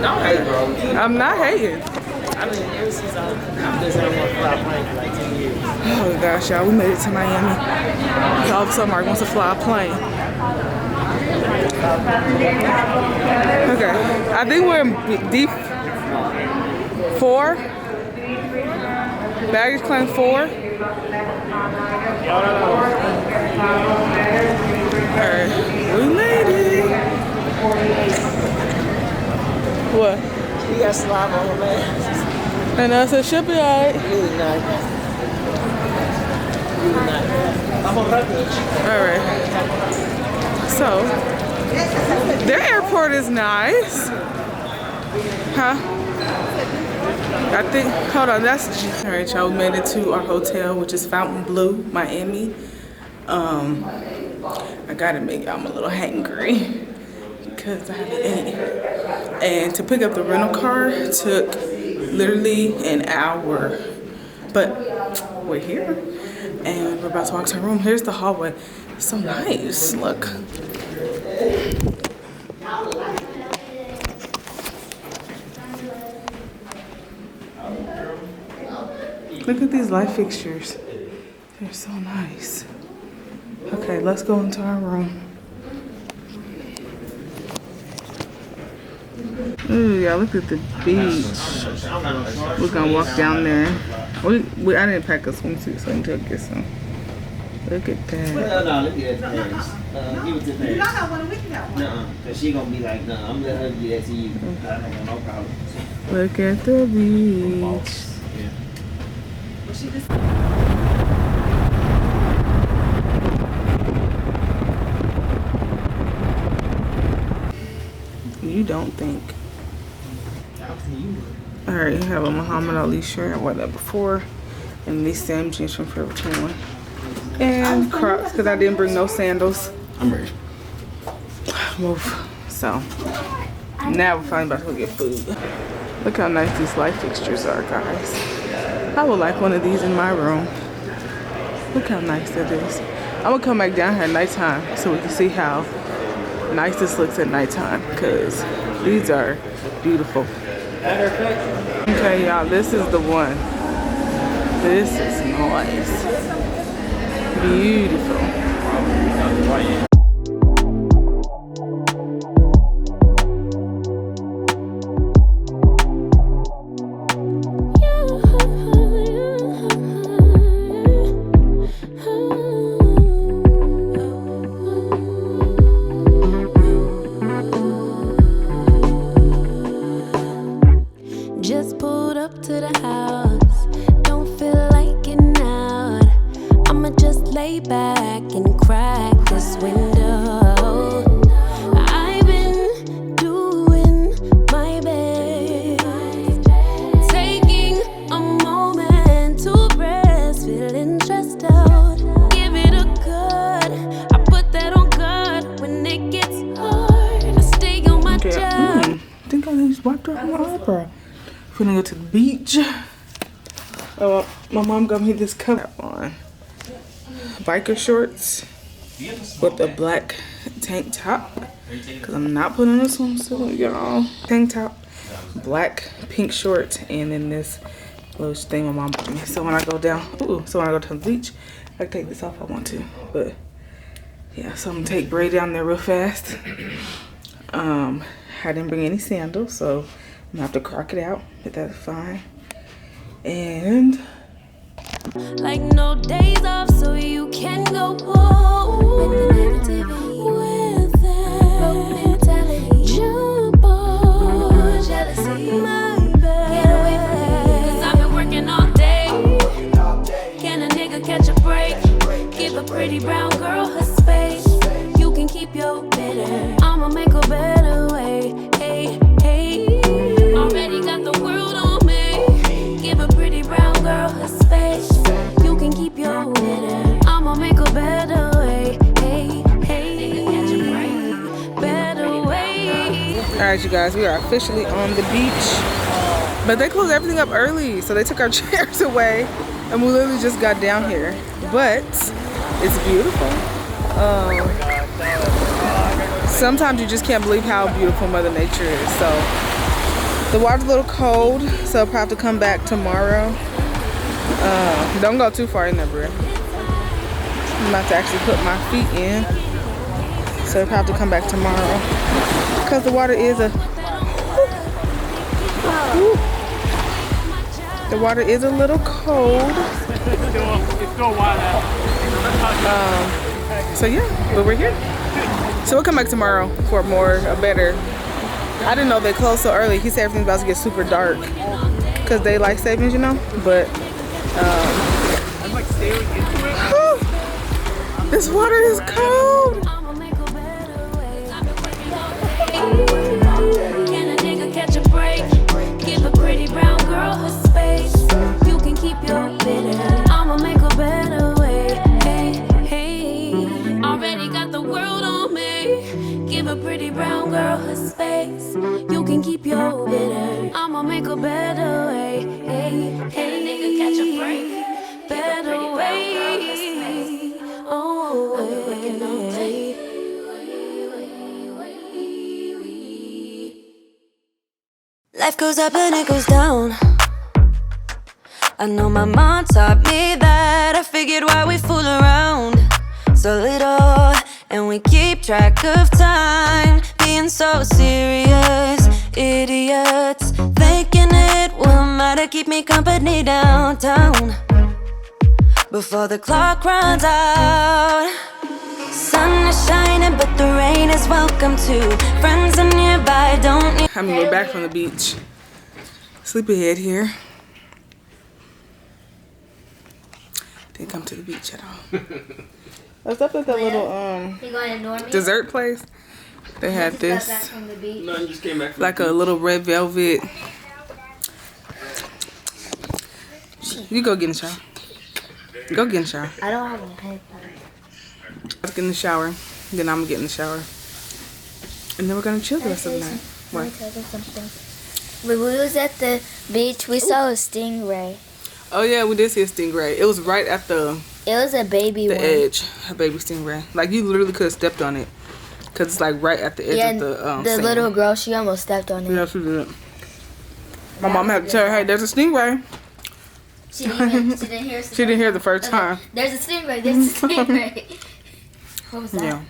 Don't hate, bro. I'm not hating. I mean, ever since I'm just on one fly plane for like 10 years. Oh gosh, y'all, we made it to Miami. All of a sudden, Mark wants to fly a plane. Okay, I think we're in D4. Baggage claim 4. Alright, we made it. What? You got slime on her, man. And I said, she'll be alright. Really nice. Really nice. Alright. So, their airport is nice. Huh? I think, hold on, that's, alright y'all, we made it to our hotel, which is Fontainebleau, Miami. I gotta make y'all a little hangry because I haven't eaten. And to pick up the rental car took literally an hour. But we're here and we're about to walk to our room. Here's the hallway. It's so nice, look. Look at these light fixtures. They're so nice. Okay, let's go into our room. Ooh, y'all, look at the beach. We're gonna walk down there. I didn't pack a swimsuit, so I need to get some. Look at that. No, look at that. Give it to Paris. You don't have one, we can have one. Nuh-uh, because she gonna be like, no, I'm letting her give that to you. I don't have no problem. Look at the beach. You don't think. Alright, you have a Muhammad Ali shirt. I wore that before. And these same jeans from Forever 21. And Crocs, because I didn't bring no sandals. I'm ready. Move. So, now we're finally about to go get food. Look how nice these light fixtures are, guys. I would like one of these in my room. Look how nice that is. I'm gonna come back down here at nighttime so we can see how nice this looks at nighttime, because these are beautiful. Okay, y'all, this is the one. This is nice. Beautiful. Just pulled up to the house, don't feel like getting out. I'ma just lay back and crack this window. I've been doing my best, taking a moment to rest, feeling stressed out. Give it a good, I put that on God. When it gets hard, I stay on my job. I think I just wiped off my eyebrow. We're gonna go to the beach. Oh, my mom got me this cover on. Biker shorts with a black tank top. Cause I'm not putting on a swimsuit, y'all. Tank top, black pink shorts, and then this little thing my mom bought me. So when I go down, so when I go to the beach, I can take this off if I want to. But yeah, so I'm gonna take Bray down there real fast. I didn't bring any sandals, so I'm gonna have to crock it out, but that's fine. And like no days off, so you can go home with the negativity, with that mentality. Jump on jealousy, my bad. Get away from me, 'cause I've been working all day. Can a nigga catch a break? Give a pretty brown girl her space. You can keep your bitter, I'ma make a better way. Hey, hey. Already got the world on me. Give a pretty brown girl her space. You can keep your bitter, I'ma make a better way. Hey, hey. Better way. alright, you guys, we are officially on the beach. But they closed everything up early, so they took our chairs away, and we literally just got down here. But it's beautiful. Sometimes you just can't believe how beautiful Mother Nature is. So The water's a little cold, so I'll probably have to come back tomorrow. Don't go too far in there, bro. I'm about to actually put my feet in, so I'll probably have to come back tomorrow because the water is a little cold. So yeah, but we're here. So we'll come back tomorrow for a better. I didn't know they closed so early. He said everything's about to get super dark because they like savings, you know. But I'm like staring into it. this water is cold. Can a nigga catch a break? Give a pretty brown girl her space. You can keep your bitter. I'ma make a better way. Hey, hey. Already got the world on me. Give a pretty brown girl her space. You can keep your bitter. I'ma make a better way. Hey, hey. Can a nigga catch a break? Better way. Oh, hey. Life goes up and it goes down. I know my mom taught me that. I figured why we fool around so little, and we keep track of time, being so serious. Idiots thinking it will matter, keep me company downtown before the clock runs out. Sun is shining, but the rain is welcome too. Friends are nearby, don't need. I mean, we're back from the beach. Sleepyhead here. Didn't come to the beach at all. I was up at that little dessert place. They had this No, I just came back from like a little red velvet. You go get in the shower. Go get in the shower. I don't have a paper. Let's get in the shower. Then I'm gonna get in the shower. And then we're gonna chill the rest of the night. Let me What? tell you something. When we was at the beach, we saw a stingray. Oh yeah, we did see a stingray. It was right at the It was a baby one. edge. A baby stingray. Like you literally could have stepped on it. Cause it's like right at the edge Yeah, of the the sand. little girl, she almost stepped on it. Yeah, she did. My mom had to tell her, hey, there's a stingray. She didn't hear. She didn't hear the first time. There's a stingray. There's a stingray. What was that? Yeah.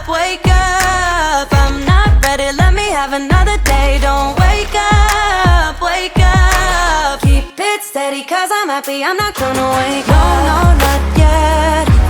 Wake up, I'm not ready, let me have another day. Don't wake up, keep it steady, cause I'm happy, I'm not gonna wake up. No, not yet,